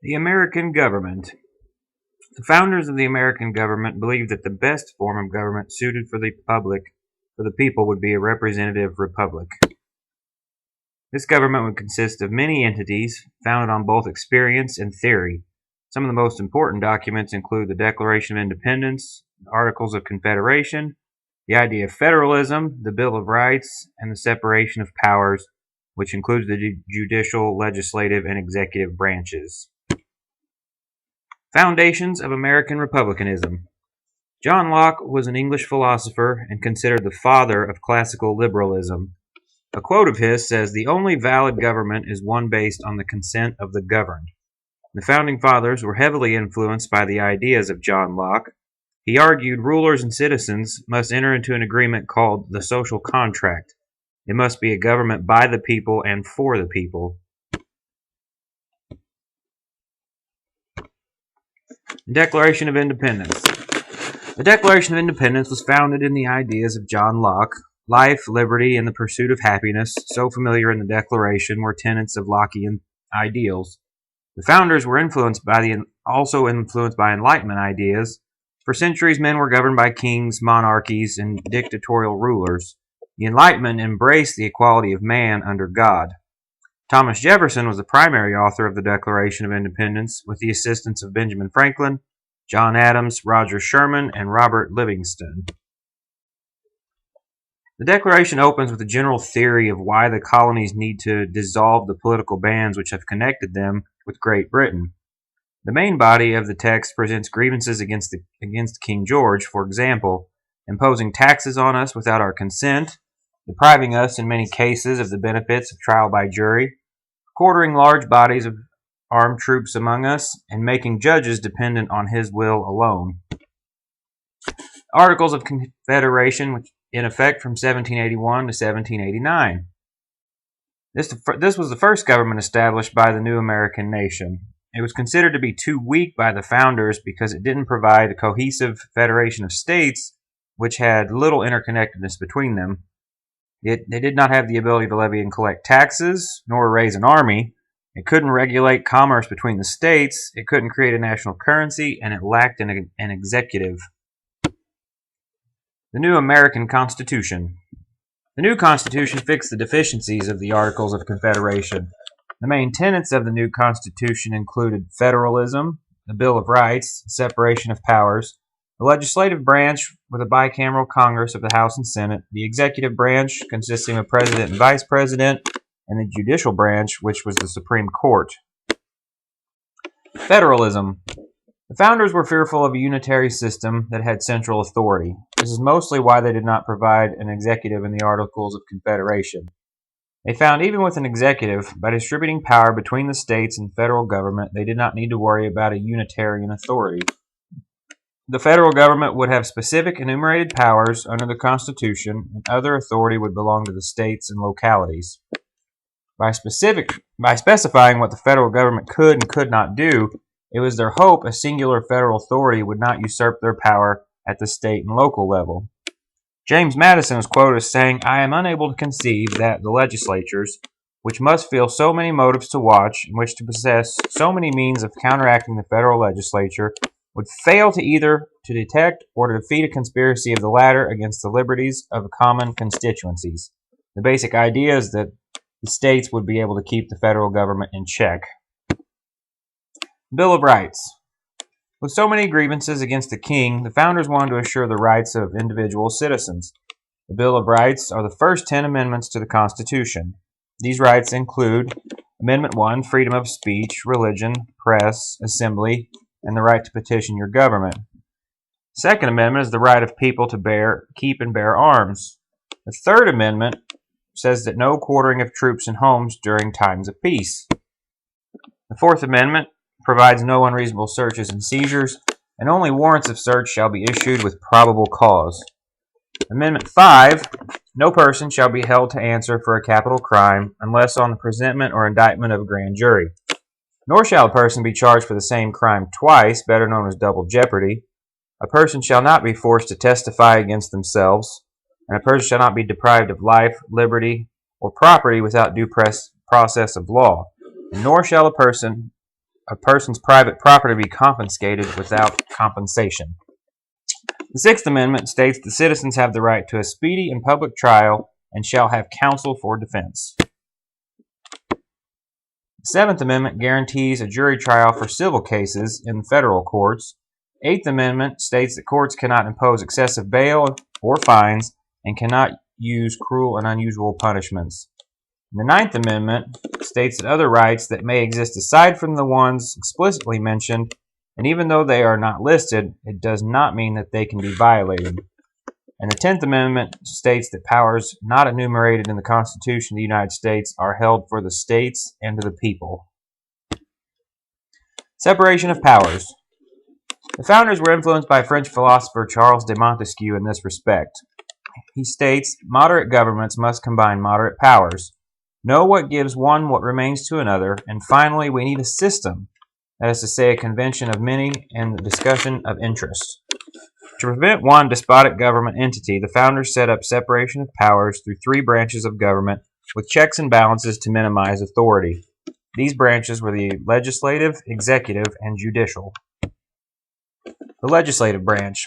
The American government. The founders of the American government believed that the best form of government suited for the people would be a representative republic. This government would consist of many entities founded on both experience and theory. Some of the most important documents include the Declaration of Independence, the Articles of Confederation, the idea of federalism, the Bill of Rights, and the separation of powers, which includes the judicial, legislative, and executive branches. Foundations of American Republicanism. John Locke was an English philosopher and considered the father of classical liberalism. A quote of his says, "The only valid government is one based on the consent of the governed." The Founding Fathers were heavily influenced by the ideas of John Locke. He argued rulers and citizens must enter into an agreement called the social contract. It must be a government by the people and for the people. Declaration of Independence. The Declaration of Independence was founded in the ideas of John Locke. Life, liberty, and the pursuit of happiness, so familiar in the Declaration, were tenets of Lockean ideals. The founders were also influenced by Enlightenment ideas. For centuries, men were governed by kings, monarchies, and dictatorial rulers. The Enlightenment embraced the equality of man under God. Thomas Jefferson was the primary author of the Declaration of Independence, with the assistance of Benjamin Franklin, John Adams, Roger Sherman, and Robert Livingston. The Declaration opens with a general theory of why the colonies need to dissolve the political bands which have connected them with Great Britain. The main body of the text presents grievances against King George, for example, imposing taxes on us without our consent, depriving us in many cases of the benefits of trial by jury, quartering large bodies of armed troops among us, and making judges dependent on his will alone. Articles of Confederation, which in effect from 1781 to 1789. This was the first government established by the new American nation. It was considered to be too weak by the founders because it didn't provide a cohesive federation of states which had little interconnectedness between them. They did not have the ability to levy and collect taxes, nor raise an army. It couldn't regulate commerce between the states. It couldn't create a national currency, and it lacked an executive. The new American Constitution. The new Constitution fixed the deficiencies of the Articles of Confederation. The main tenets of the new Constitution included federalism, the Bill of Rights, separation of powers, the legislative branch with a bicameral Congress of the House and Senate, the executive branch consisting of President and Vice President, and the judicial branch, which was the Supreme Court. Federalism. The founders were fearful of a unitary system that had central authority. This is mostly why they did not provide an executive in the Articles of Confederation. They found even with an executive, by distributing power between the states and federal government, they did not need to worry about a unitarian authority. The federal government would have specific enumerated powers under the Constitution, and other authority would belong to the states and localities. By specifying what the federal government could and could not do, it was their hope a singular federal authority would not usurp their power at the state and local level. James Madison was quoted as saying, "I am unable to conceive that the legislatures, which must feel so many motives to watch, and which to possess so many means of counteracting the federal legislature, would fail to either to detect or to defeat a conspiracy of the latter against the liberties of common constituencies." The basic idea is that the states would be able to keep the federal government in check. Bill of Rights. With so many grievances against the king, the founders wanted to assure the rights of individual citizens. The Bill of Rights are the first 10 amendments to the Constitution. These rights include Amendment 1, freedom of speech, religion, press, assembly, and the right to petition your government. The Second Amendment is the right of people to keep and bear arms. The Third Amendment says that no quartering of troops in homes during times of peace. The Fourth Amendment provides no unreasonable searches and seizures, and only warrants of search shall be issued with probable cause. Amendment 5, no person shall be held to answer for a capital crime unless on the presentment or indictment of a grand jury. Nor shall a person be charged for the same crime twice, better known as double jeopardy. A person shall not be forced to testify against themselves, and a person shall not be deprived of life, liberty, or property without due process of law. And nor shall a person a person's private property be confiscated without compensation. The Sixth Amendment states that citizens have the right to a speedy and public trial and shall have counsel for defense. The Seventh Amendment guarantees a jury trial for civil cases in the federal courts. Eighth Amendment states that courts cannot impose excessive bail or fines and cannot use cruel and unusual punishments. The Ninth Amendment states that other rights that may exist aside from the ones explicitly mentioned, and even though they are not listed, it does not mean that they can be violated. And the 10th Amendment states that powers not enumerated in the Constitution of the United States are held for the states and to the people. Separation of powers. The founders were influenced by French philosopher Charles de Montesquieu in this respect. He states, moderate governments must combine moderate powers. Know what gives one what remains to another, and finally we need a system, that is to say a convention of many and the discussion of interests. To prevent one despotic government entity, the founders set up separation of powers through three branches of government with checks and balances to minimize authority. These branches were the legislative, executive, and judicial. The legislative branch.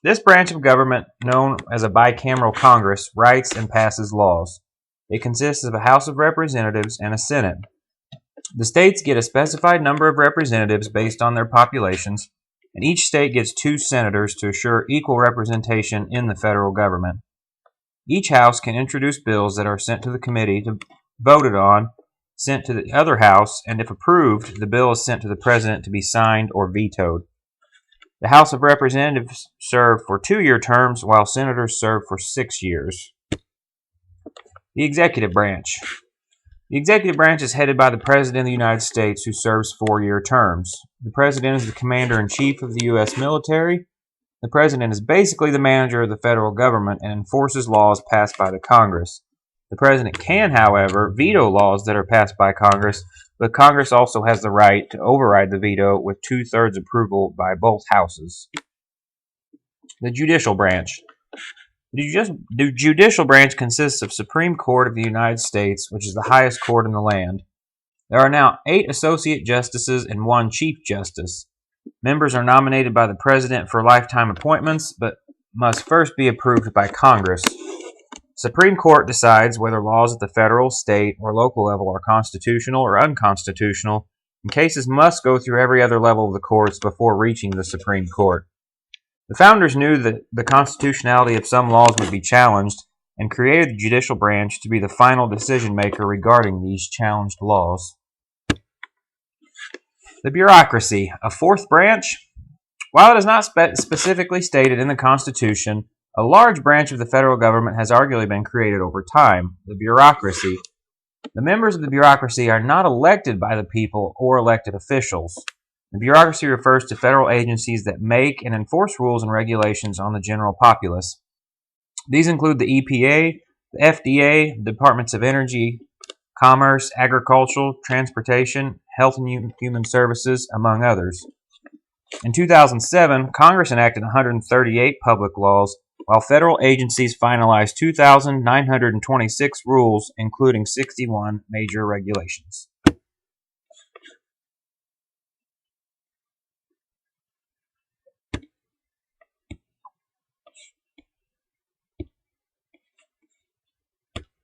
This branch of government, known as a bicameral Congress, writes and passes laws. It consists of a House of Representatives and a Senate. The states get a specified number of representatives based on their populations, and each state gets 2 senators to assure equal representation in the federal government. Each house can introduce bills that are sent to the committee to voted on, sent to the other house, and if approved, the bill is sent to the president to be signed or vetoed. The House of Representatives serve for 2-year terms, while senators serve for 6 years. The executive branch. The executive branch is headed by the President of the United States, who serves 4-year terms. The President is the Commander-in-Chief of the U.S. military. The President is basically the manager of the federal government and enforces laws passed by the Congress. The President can, however, veto laws that are passed by Congress, but Congress also has the right to override the veto with 2/3 approval by both houses. The judicial branch. The judicial branch consists of Supreme Court of the United States, which is the highest court in the land. There are now 8 associate justices and 1 chief justice. Members are nominated by the President for lifetime appointments, but must first be approved by Congress. Supreme Court decides whether laws at the federal, state, or local level are constitutional or unconstitutional, and cases must go through every other level of the courts before reaching the Supreme Court. The founders knew that the constitutionality of some laws would be challenged and created the judicial branch to be the final decision maker regarding these challenged laws. The bureaucracy, a 4th branch. While it is not specifically stated in the Constitution, a large branch of the federal government has arguably been created over time, the bureaucracy. The members of the bureaucracy are not elected by the people or elected officials. The bureaucracy refers to federal agencies that make and enforce rules and regulations on the general populace. These include the EPA, the FDA, the Departments of Energy, Commerce, Agriculture, Transportation, Health and Human Services, among others. In 2007, Congress enacted 138 public laws, while federal agencies finalized 2,926 rules, including 61 major regulations.